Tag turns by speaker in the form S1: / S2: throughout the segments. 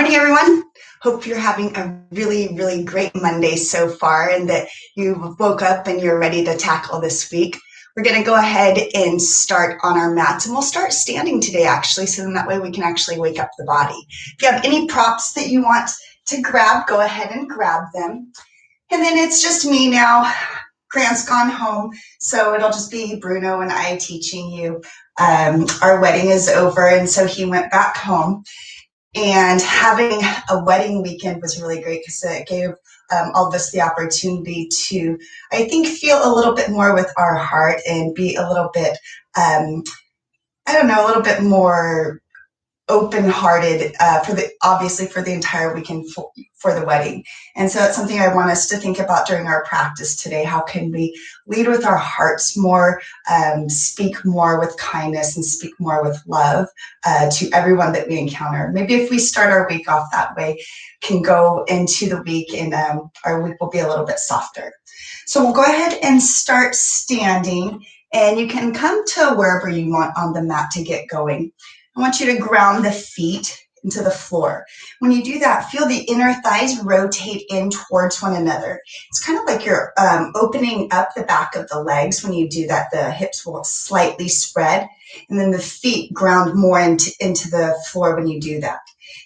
S1: Morning, everyone. Hope you're having a really, really great Monday so far and that you woke up and you're ready to tackle this week. We're going to go ahead and start on our mats, and we'll start standing today, actually, so then that way we can actually wake up the body. If you have any props that you want to grab, go ahead and grab them. And then it's just me now. Grant's gone home, so it'll just be Bruno and I teaching you. Our wedding is over, and so he went back home. And having a wedding weekend was really great because it gave all of us the opportunity to, I think, feel a little bit more with our heart and be a little bit, a little bit more open-hearted obviously for the entire weekend for the wedding. And so it's something I want us to think about during our practice today. How can we lead with our hearts more, speak more with kindness, and speak more with love to everyone that we encounter? Maybe if we start our week off that way, can go into the week and our week will be a little bit softer. So we'll go ahead and start standing, and you can come to wherever you want on the mat to get going. I want you to ground the feet into the floor. When you do that, feel the inner thighs rotate in towards one another. It's kind of like you're opening up the back of the legs. When you do that, the hips will slightly spread, and then the feet ground more into the floor when you do that.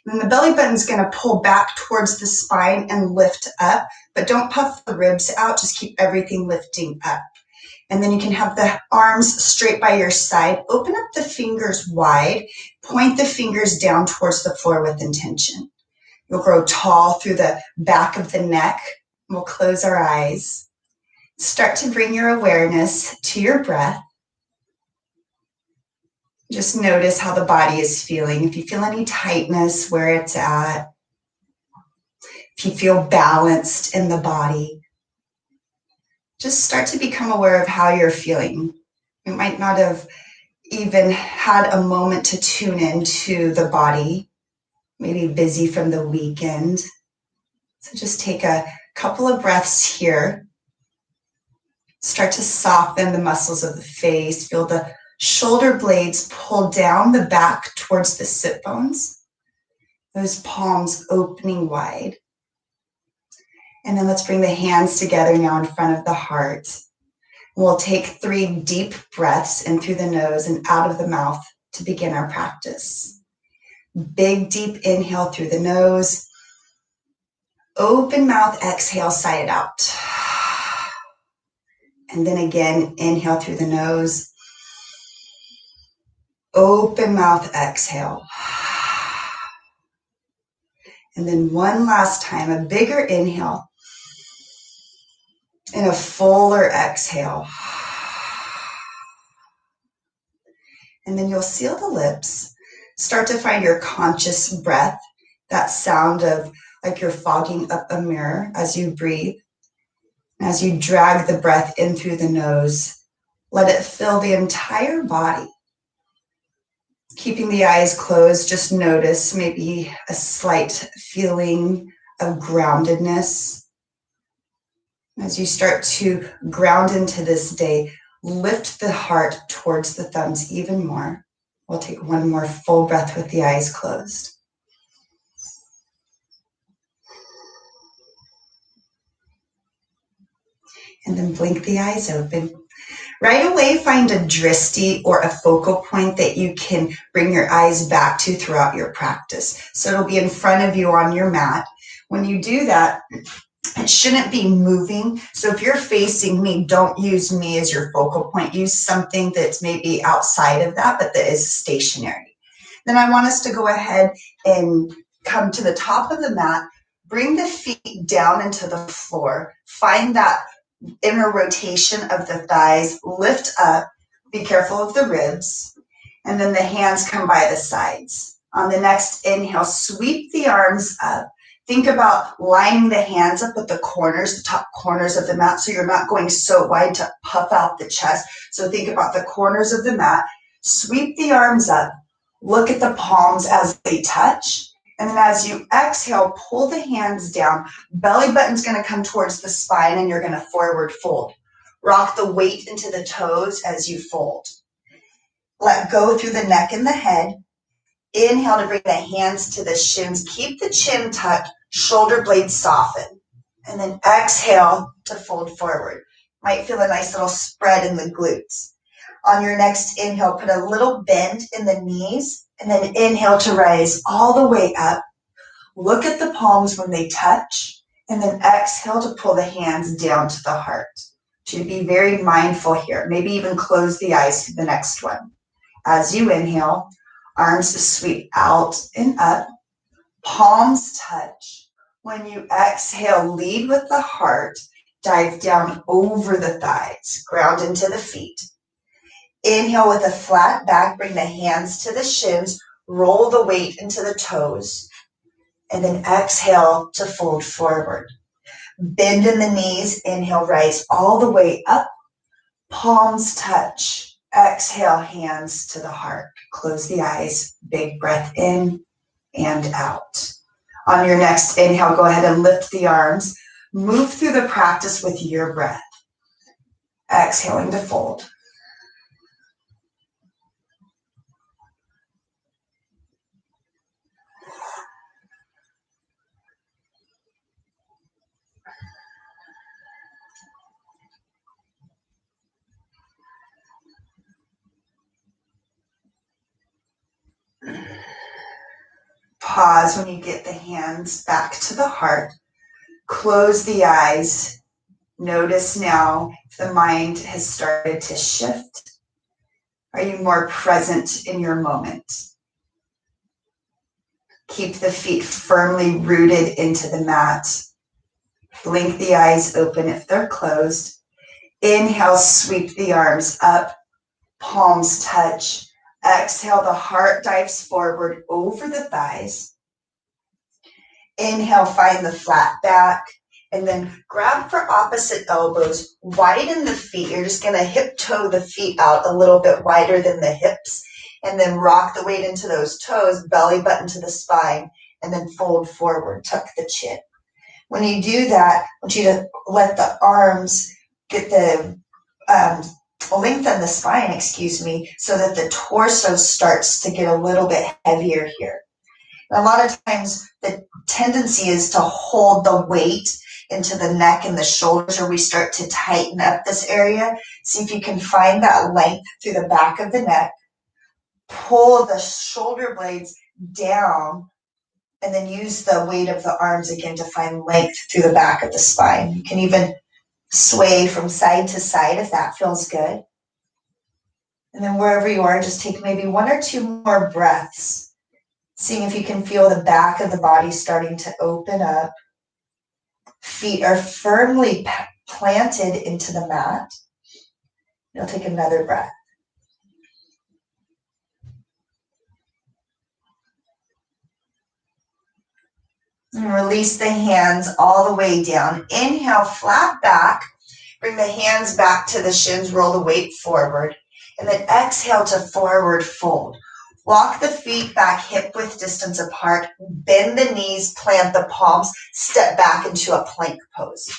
S1: And then the belly button's going to pull back towards the spine and lift up, but don't puff the ribs out. Just keep everything lifting up. And then you can have the arms straight by your side. Open up the fingers wide. Point the fingers down towards the floor with intention. You'll grow tall through the back of the neck. We'll close our eyes. Start to bring your awareness to your breath. Just notice how the body is feeling. If you feel any tightness, where it's at. If you feel balanced in the body. Just start to become aware of how you're feeling. You might not have even had a moment to tune into the body, maybe busy from the weekend. So just take a couple of breaths here. Start to soften the muscles of the face. Feel the shoulder blades pull down the back towards the sit bones. Those palms opening wide. And then let's bring the hands together now in front of the heart. We'll take 3 deep breaths in through the nose and out of the mouth to begin our practice. Big, deep inhale through the nose. Open mouth, exhale, sigh it out. And then again, inhale through the nose. Open mouth, exhale. And then one last time, a bigger inhale. And a fuller exhale. And then you'll seal the lips. Start to find your conscious breath, that sound of like you're fogging up a mirror as you breathe. And as you drag the breath in through the nose, let it fill the entire body. Keeping the eyes closed, just notice maybe a slight feeling of groundedness. As you start to ground into this day, lift the heart towards the thumbs even more. We'll take one more full breath with the eyes closed. And then blink the eyes open. Right away, find a drishti or a focal point that you can bring your eyes back to throughout your practice. So it'll be in front of you on your mat. When you do that, it shouldn't be moving. So if you're facing me, don't use me as your focal point. Use something that's maybe outside of that, but that is stationary. Then I want us to go ahead and come to the top of the mat. Bring the feet down into the floor. Find that inner rotation of the thighs. Lift up. Be careful of the ribs. And then the hands come by the sides. On the next inhale, sweep the arms up. Think about lining the hands up with the corners, the top corners of the mat, so you're not going so wide to puff out the chest. So think about the corners of the mat. Sweep the arms up. Look at the palms as they touch. And then as you exhale, pull the hands down. Belly button's going to come towards the spine, and you're going to forward fold. Rock the weight into the toes as you fold. Let go through the neck and the head. Inhale to bring the hands to the shins. Keep the chin tucked, shoulder blades soften. And then exhale to fold forward. Might feel a nice little spread in the glutes. On your next inhale, put a little bend in the knees, and then inhale to rise all the way up. Look at the palms when they touch, and then exhale to pull the hands down to the heart. To be very mindful here. Maybe even close the eyes to the next one. As you inhale, arms sweep out and up, palms touch. When you exhale, lead with the heart, dive down over the thighs, ground into the feet. Inhale with a flat back, bring the hands to the shins, roll the weight into the toes, and then exhale to fold forward. Bend in the knees, inhale, rise all the way up, palms touch. Exhale, hands to the heart. Close the eyes, big breath in and out. On your next inhale, go ahead and lift the arms. Move through the practice with your breath. Exhaling to fold. Pause when you get the hands back to the heart. Close the eyes. Notice now if the mind has started to shift. Are you more present in your moment? Keep the feet firmly rooted into the mat. Blink the eyes open if they're closed. Inhale, sweep the arms up. Palms touch. Exhale, the heart dives forward over the thighs. Inhale, find the flat back. And then grab for opposite elbows. Widen the feet. You're just going to hip toe the feet out a little bit wider than the hips. And then rock the weight into those toes, belly button to the spine. And then fold forward, tuck the chin. When you do that, I want you to let the arms get the lengthen the spine, so that the torso starts to get a little bit heavier here. And a lot of times the tendency is to hold the weight into the neck and the shoulders, or we start to tighten up this area. See if you can find that length through the back of the neck. Pull the shoulder blades down, and then use the weight of the arms again to find length through the back of the spine. You can even sway from side to side if that feels good. And then wherever you are, just take maybe 1 or 2 more breaths, seeing if you can feel the back of the body starting to open up. Feet are firmly planted into the mat. You'll take another breath. And release the hands all the way down. Inhale, flat back. Bring the hands back to the shins, roll the weight forward. And then exhale to forward fold. Walk the feet back hip width distance apart. Bend the knees, plant the palms, step back into a plank pose.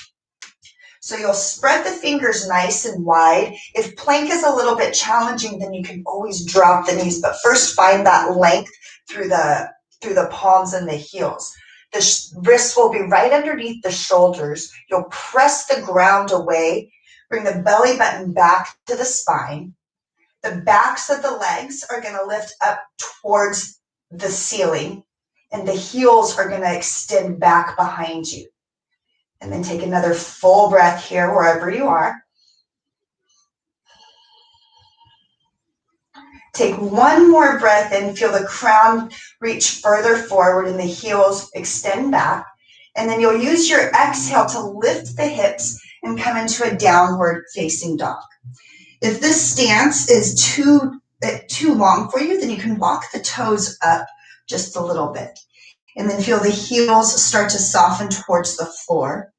S1: So you'll spread the fingers nice and wide. If plank is a little bit challenging, then you can always drop the knees. But first find that length through the palms and the heels. The wrists will be right underneath the shoulders. You'll press the ground away. Bring the belly button back to the spine. The backs of the legs are going to lift up towards the ceiling, and the heels are going to extend back behind you. And then take another full breath here wherever you are. Take 1 more breath in. Feel the crown reach further forward and the heels extend back. And then you'll use your exhale to lift the hips and come into a downward facing dog. If this stance is too long for you, then you can walk the toes up just a little bit. And then feel the heels start to soften towards the floor.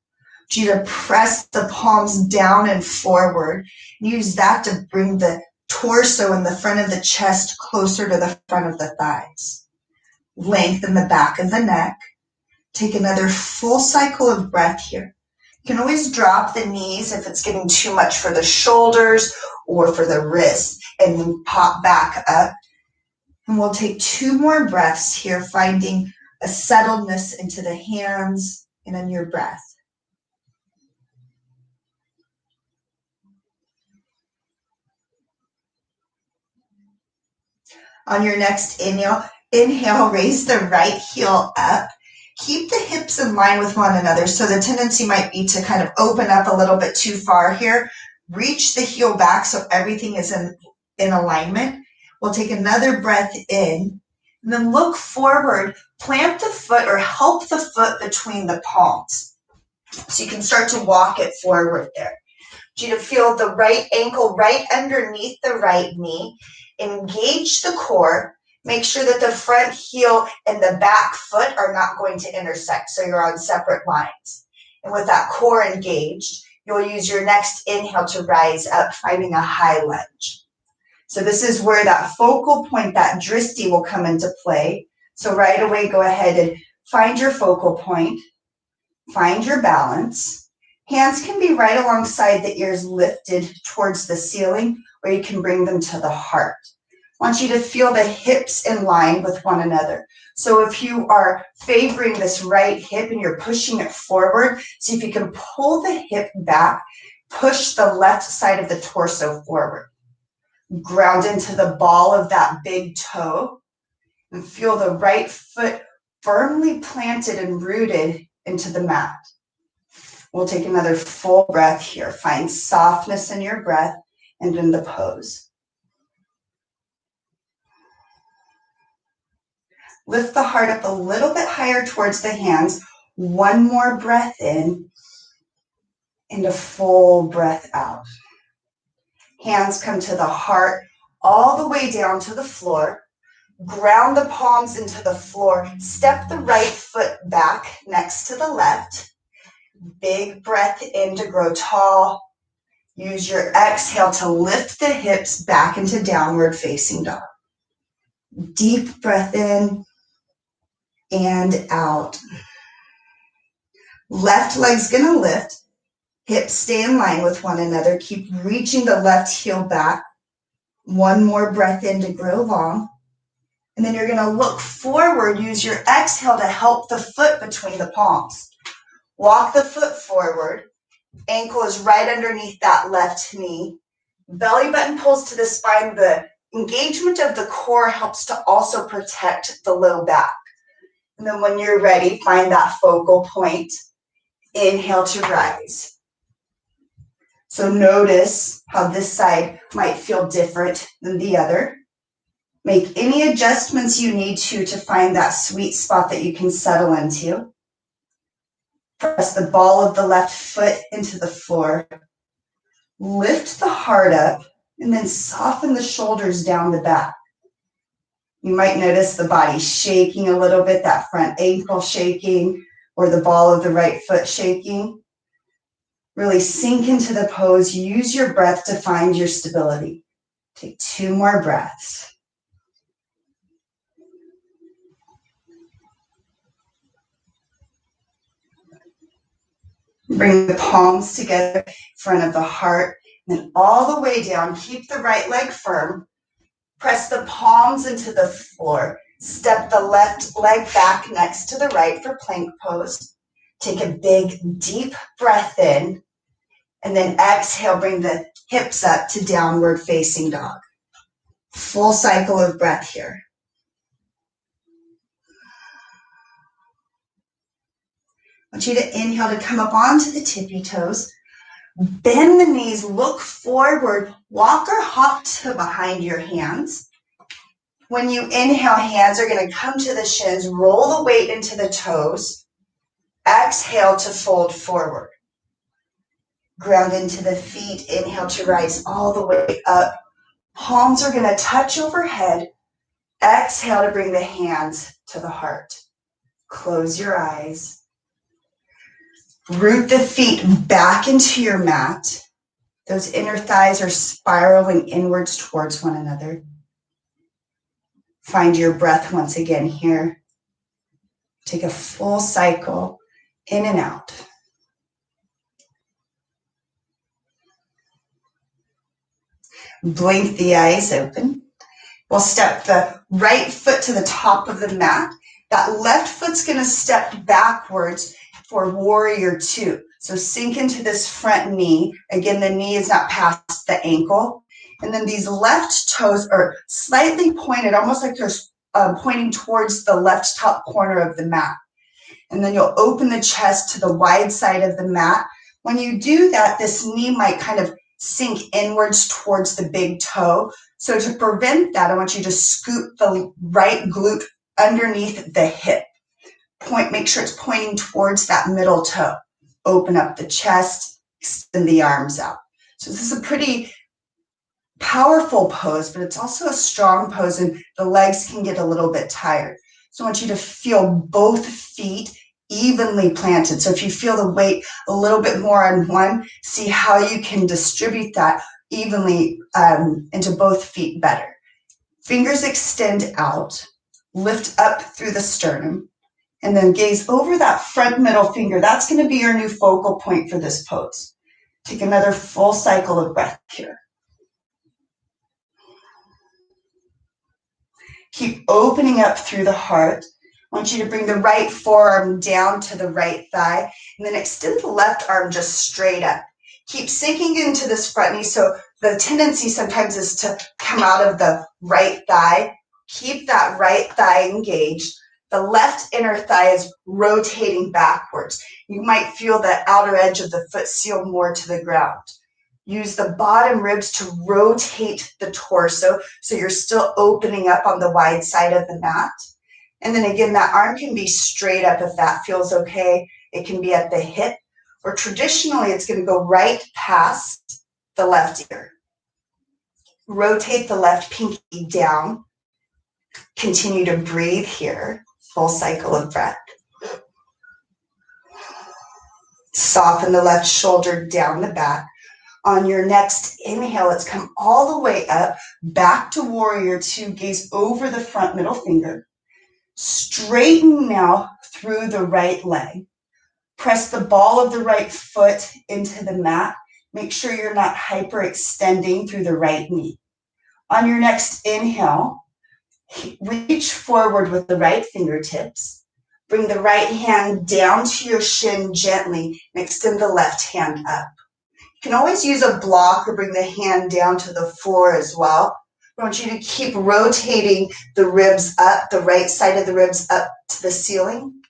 S1: You to press the palms down and forward. Use that to bring the torso and the front of the chest closer to the front of the thighs. Lengthen the back of the neck. Take another full cycle of breath here. You can always drop the knees if it's getting too much for the shoulders or for the wrists, and then pop back up. And we'll take 2 more breaths here, finding a settledness into the hands and in your breath. On your next inhale, raise the right heel up. Keep the hips in line with one another. So the tendency might be to kind of open up a little bit too far here. Reach the heel back so everything is in alignment. We'll take another breath in and then look forward. Plant the foot or help the foot between the palms. So you can start to walk it forward there. I want you to feel the right ankle right underneath the right knee. Engage the core. Make sure that the front heel and the back foot are not going to intersect, so you're on separate lines. And with that core engaged, you'll use your next inhale to rise up, finding a high lunge. So this is where that focal point, that drishti, will come into play. So right away, go ahead and find your focal point, find your balance. Hands can be right alongside the ears lifted towards the ceiling, or you can bring them to the heart. I want you to feel the hips in line with one another. So if you are favoring this right hip and you're pushing it forward, see if you can pull the hip back, push the left side of the torso forward. Ground into the ball of that big toe and feel the right foot firmly planted and rooted into the mat. We'll take another full breath here. Find softness in your breath and in the pose. Lift the heart up a little bit higher towards the hands. One more breath in and a full breath out. Hands come to the heart, all the way down to the floor. Ground the palms into the floor. Step the right foot back next to the left. Big breath in to grow tall. Use your exhale to lift the hips back into downward facing dog. Deep breath in and out. Left leg's gonna lift. Hips stay in line with one another. Keep reaching the left heel back. One more breath in to grow long. And then you're gonna look forward. Use your exhale to help the foot between the palms. Walk the foot forward. Ankle is right underneath that left knee. Belly button pulls to the spine. The engagement of the core helps to also protect the low back. And then when you're ready, find that focal point. Inhale to rise. So notice how this side might feel different than the other. Make any adjustments you need to find that sweet spot that you can settle into. Press the ball of the left foot into the floor. Lift the heart up and then soften the shoulders down the back. You might notice the body shaking a little bit, that front ankle shaking or the ball of the right foot shaking. Really sink into the pose. Use your breath to find your stability. Take 2 more breaths. Bring the palms together in front of the heart, and then all the way down. Keep the right leg firm. Press the palms into the floor. Step the left leg back next to the right for plank pose. Take a big, deep breath in, and then exhale, bring the hips up to downward facing dog. Full cycle of breath here. I want you to inhale to come up onto the tippy toes. Bend the knees, look forward, walk or hop to behind your hands. When you inhale, hands are going to come to the shins, roll the weight into the toes. Exhale to fold forward. Ground into the feet, inhale to rise all the way up. Palms are going to touch overhead. Exhale to bring the hands to the heart. Close your eyes. Root the feet back into your mat. Those inner thighs are spiraling inwards towards one another. Find your breath once again here. Take a full cycle in and out. Blink the eyes open. We'll step the right foot to the top of the mat. That left foot's going to step backwards for warrior two. So sink into this front knee. Again, the knee is not past the ankle. And then these left toes are slightly pointed, almost like they're pointing towards the left top corner of the mat. And then you'll open the chest to the wide side of the mat. When you do that, this knee might kind of sink inwards towards the big toe. So to prevent that, I want you to scoot the right glute underneath the hip. Make sure it's pointing towards that middle toe. Open up the chest, extend the arms out. So this is a pretty powerful pose, but it's also a strong pose and the legs can get a little bit tired. So I want you to feel both feet evenly planted. So if you feel the weight a little bit more on one, see how you can distribute that evenly into both feet better. Fingers extend out, lift up through the sternum, and then gaze over that front middle finger. That's going to be your new focal point for this pose. Take another full cycle of breath here. Keep opening up through the heart. I want you to bring the right forearm down to the right thigh, and then extend the left arm just straight up. Keep sinking into this front knee. So the tendency sometimes is to come out of the right thigh. Keep that right thigh engaged. The left inner thigh is rotating backwards. You might feel the outer edge of the foot seal more to the ground. Use the bottom ribs to rotate the torso so you're still opening up on the wide side of the mat. And then again, that arm can be straight up if that feels okay. It can be at the hip, or traditionally it's going to go right past the left ear. Rotate the left pinky down. Continue to breathe here. Full cycle of breath. Soften the left shoulder down the back. On your next inhale, let's come all the way up, back to warrior two. Gaze over the front middle finger. Straighten now through the right leg. Press the ball of the right foot into the mat. Make sure you're not hyperextending through the right knee. On your next inhale, reach forward with the right fingertips. Bring the right hand down to your shin gently and extend the left hand up. You can always use a block or bring the hand down to the floor as well. I want you to keep rotating the ribs up, the right side of the ribs up to the ceiling.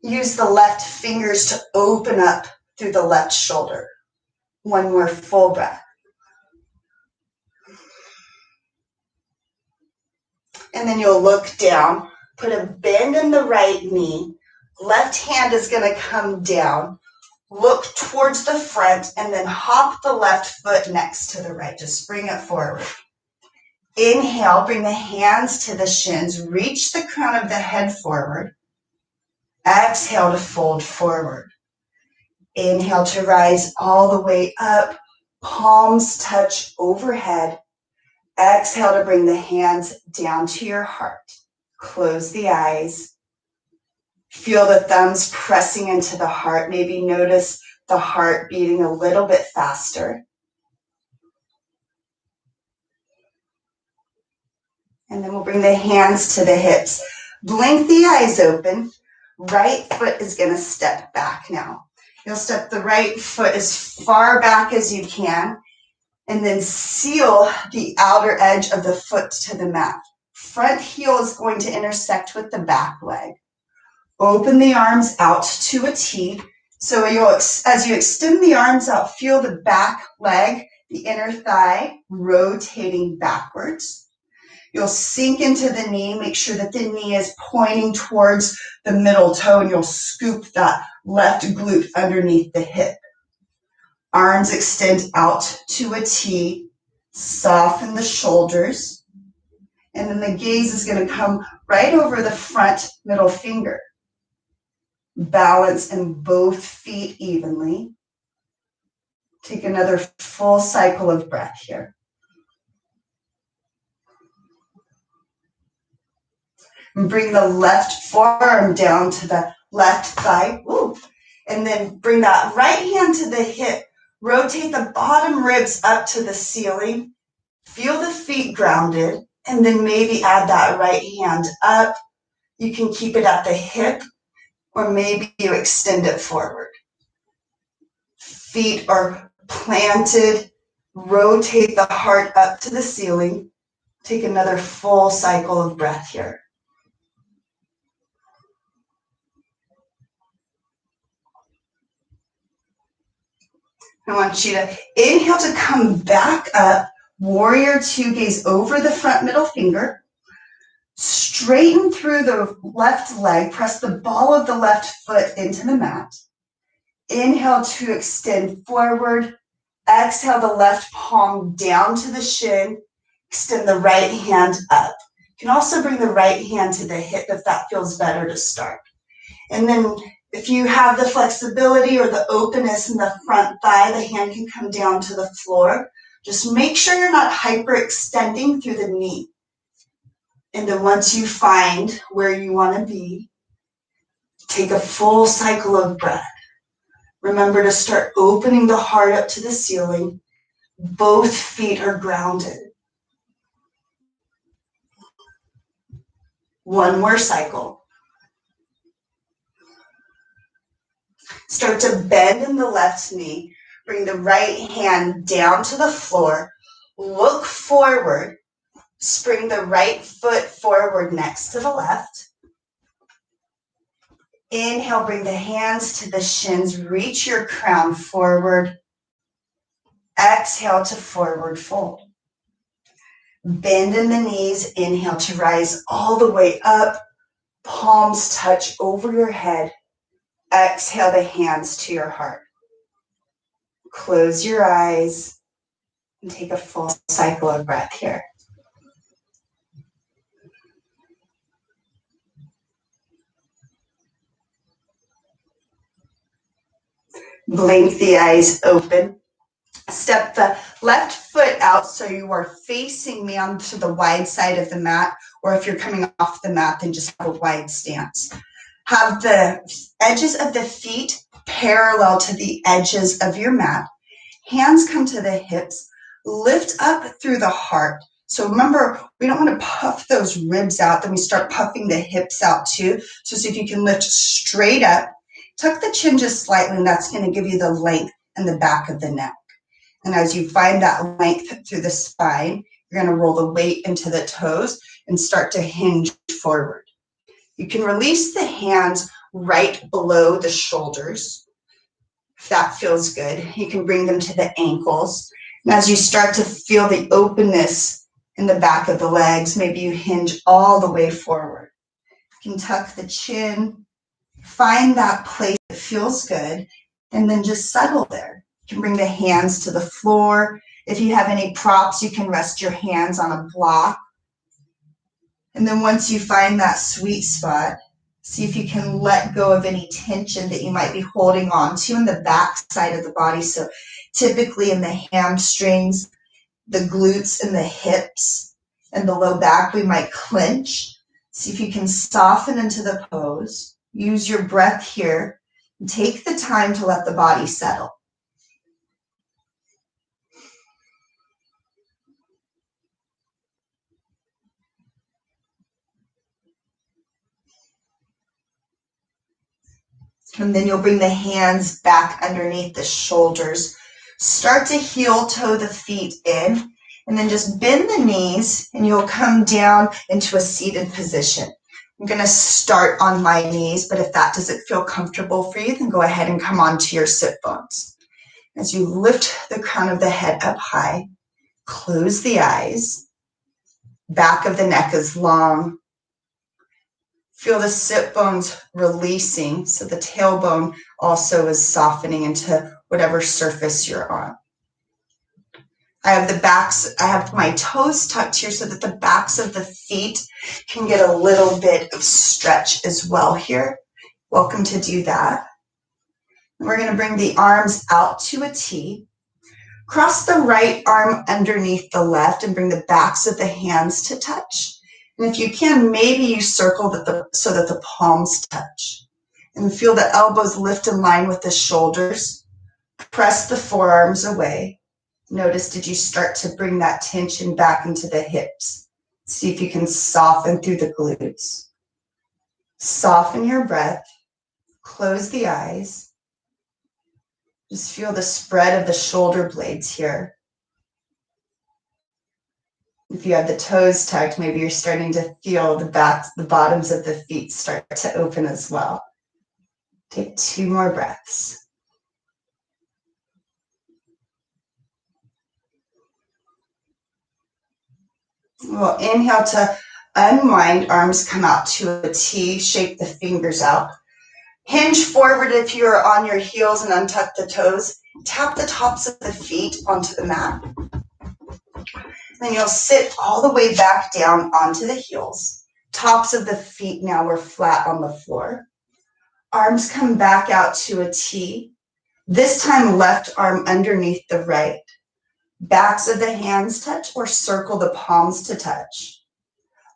S1: Use the left fingers to open up through the left shoulder. One more full breath. And then you'll look down, put a bend in the right knee. Left hand is going to come down. Look towards the front and then hop the left foot next to the right. Just bring it forward. Inhale, bring the hands to the shins. Reach the crown of the head forward. Exhale to fold forward. Inhale to rise all the way up. Palms touch overhead. Exhale to bring the hands down to your heart. Close the eyes. Feel the thumbs pressing into the heart. Maybe notice the heart beating a little bit faster. And then we'll bring the hands to the hips. Blink the eyes open. Right foot is going to step back now. You'll step the right foot as far back as you can. And then seal the outer edge of the foot to the mat. Front heel is going to intersect with the back leg. Open the arms out to a T. So as you extend the arms out, feel the back leg, the inner thigh, rotating backwards. You'll sink into the knee. Make sure that the knee is pointing towards the middle toe, and you'll scoop that left glute underneath the hip. Arms extend out to a T. Soften the shoulders. And then the gaze is going to come right over the front middle finger. Balance in both feet evenly. Take another full cycle of breath here. And bring the left forearm down to the left thigh. Ooh. And then bring that right hand to the hip. Rotate the bottom ribs up to the ceiling. Feel the feet grounded. And then maybe add that right hand up. You can keep it at the hip, or maybe you extend it forward. Feet are planted. Rotate the heart up to the ceiling. Take another full cycle of breath here. I want you to inhale to come back up. Warrior two, gaze over the front middle finger. Straighten through the left leg. Press the ball of the left foot into the mat. Inhale to extend forward. Exhale the left palm down to the shin. Extend the right hand up. You can also bring the right hand to the hip if that feels better to start. And then if you have the flexibility or the openness in the front thigh, the hand can come down to the floor. Just make sure you're not hyperextending through the knee. And then once you find where you want to be, take a full cycle of breath. Remember to start opening the heart up to the ceiling. Both feet are grounded. One more cycle. Start to bend in the left knee. Bring the right hand down to the floor. Look forward. Spring the right foot forward next to the left. Inhale, bring the hands to the shins. Reach your crown forward. Exhale to forward fold. Bend in the knees. Inhale to rise all the way up. Palms touch over your head. Exhale the hands to your heart. Close your eyes and take a full cycle of breath here. Blink the eyes open. Step the left foot out so you are facing me onto the wide side of the mat, or if you're coming off the mat, then just have a wide stance. Have the edges of the feet parallel to the edges of your mat. Hands come to the hips. Lift up through the heart. So remember, we don't want to puff those ribs out, then we start puffing the hips out too. So see if you can lift straight up. Tuck the chin just slightly, and that's going to give you the length in the back of the neck. And as you find that length through the spine, you're going to roll the weight into the toes and start to hinge forward. You can release the hands right below the shoulders. If that feels good, you can bring them to the ankles. And as you start to feel the openness in the back of the legs, maybe you hinge all the way forward. You can tuck the chin, find that place that feels good, and then just settle there. You can bring the hands to the floor. If you have any props, you can rest your hands on a block. And then once you find that sweet spot, see if you can let go of any tension that you might be holding on to in the back side of the body. So typically in the hamstrings, the glutes and the hips and the low back, we might clench. See if you can soften into the pose. Use your breath here and take the time to let the body settle. And then you'll bring the hands back underneath the shoulders. Start to heel toe the feet in, and then just bend the knees, and you'll come down into a seated position. I'm going to start on my knees, but if that doesn't feel comfortable for you, then go ahead and come onto your sit bones. As you lift the crown of the head up high, close the eyes. Back of the neck is long. Feel the sit bones releasing, so the tailbone also is softening into whatever surface you're on. I have my toes tucked here so that the backs of the feet can get a little bit of stretch as well here. Welcome to do that. We're going to bring the arms out to a T. Cross the right arm underneath the left and bring the backs of the hands to touch. And if you can, maybe you circle so that the palms touch. And feel the elbows lift in line with the shoulders. Press the forearms away. Notice, did you start to bring that tension back into the hips? See if you can soften through the glutes. Soften your breath. Close the eyes. Just feel the spread of the shoulder blades here. If you have the toes tucked, maybe you're starting to feel the bottoms of the feet start to open as well. Take 2 more breaths. We'll inhale to unwind, arms come out to a T, shake the fingers out. Hinge forward if you're on your heels and untuck the toes. Tap the tops of the feet onto the mat. Then you'll sit all the way back down onto the heels. Tops of the feet now are flat on the floor. Arms come back out to a T. This time left arm underneath the right. Backs of the hands touch or circle the palms to touch.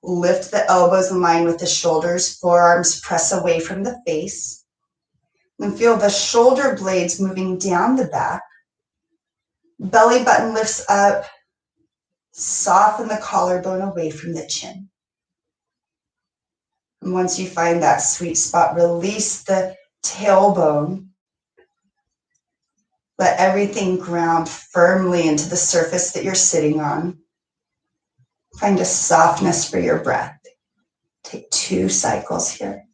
S1: Lift the elbows in line with the shoulders. Forearms press away from the face. Then feel the shoulder blades moving down the back. Belly button lifts up. Soften the collarbone away from the chin. And once you find that sweet spot, release the tailbone. Let everything ground firmly into the surface that you're sitting on. Find a softness for your breath. Take 2 cycles here.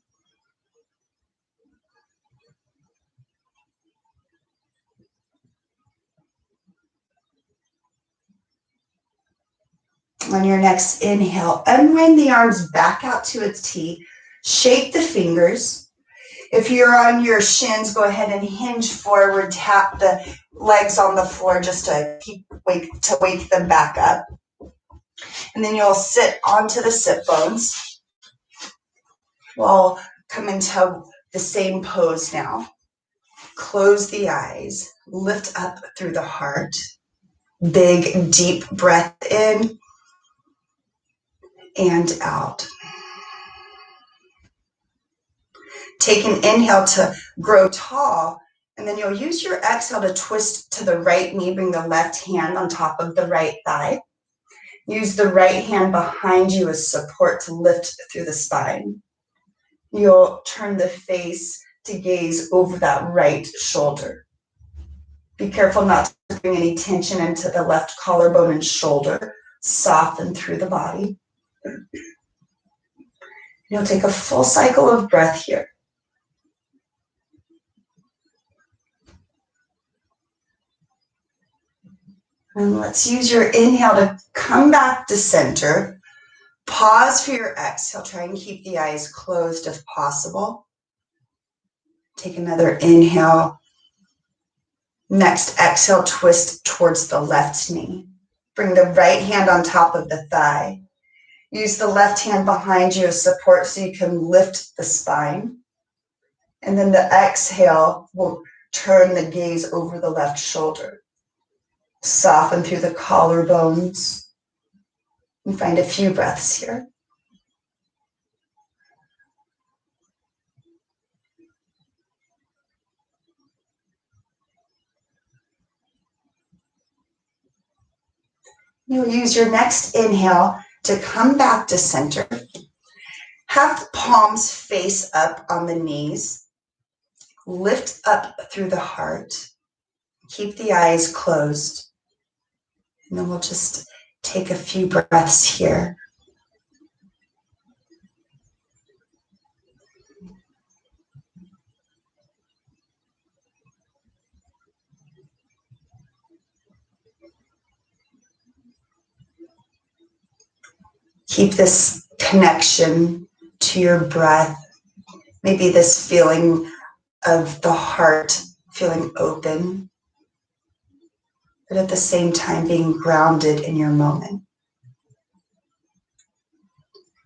S1: On your next inhale, unwind the arms back out to a T. Shake the fingers. If you're on your shins, go ahead and hinge forward. Tap the legs on the floor just to wake them back up. And then you'll sit onto the sit bones. We'll come into the same pose now. Close the eyes. Lift up through the heart. Big, deep breath in and out. Take an inhale to grow tall, and then you'll use your exhale to twist to the right knee. Bring the left hand on top of the right thigh. Use the right hand behind you as support to lift through the spine. You'll turn the face to gaze over that right shoulder. Be careful not to bring any tension into the left collarbone and shoulder. Soften through the body. You'll take a full cycle of breath here. And let's use your inhale to come back to center. Pause for your exhale. Try and keep the eyes closed if possible. Take another inhale. Next exhale, twist towards the left knee. Bring the right hand on top of the thigh. Use the left hand behind you as support so you can lift the spine. And then the exhale will turn the gaze over the left shoulder. Soften through the collarbones. And find a few breaths here. You'll use your next inhale to come back to center. Have the palms face up on the knees. Lift up through the heart. Keep the eyes closed. And then we'll just take a few breaths here. Keep this connection to your breath. Maybe this feeling of the heart feeling open, but at the same time being grounded in your moment.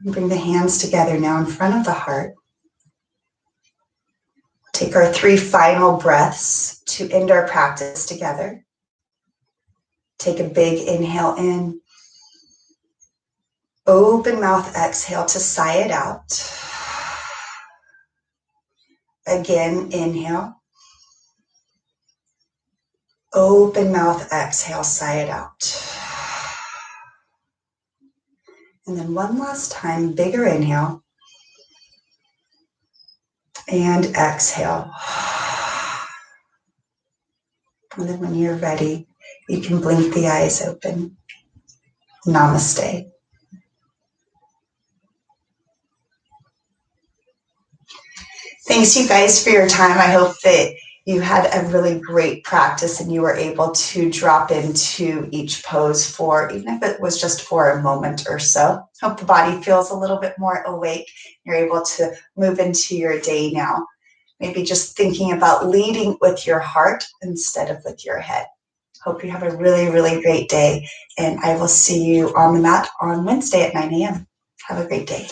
S1: Bring the hands together now in front of the heart. Take our 3 final breaths to end our practice together. Take a big inhale in. Open mouth exhale to sigh it out. Again, inhale. Open mouth exhale, sigh it out. And then one last time, bigger inhale. And exhale. And then when you're ready, you can blink the eyes open. Namaste. Thanks, you guys, for your time. I hope that you had a really great practice and you were able to drop into each pose for, even if it was just for a moment or so. Hope the body feels a little bit more awake. You're able to move into your day now. Maybe just thinking about leading with your heart instead of with your head. Hope you have a really, really great day. And I will see you on the mat on Wednesday at 9 a.m. Have a great day.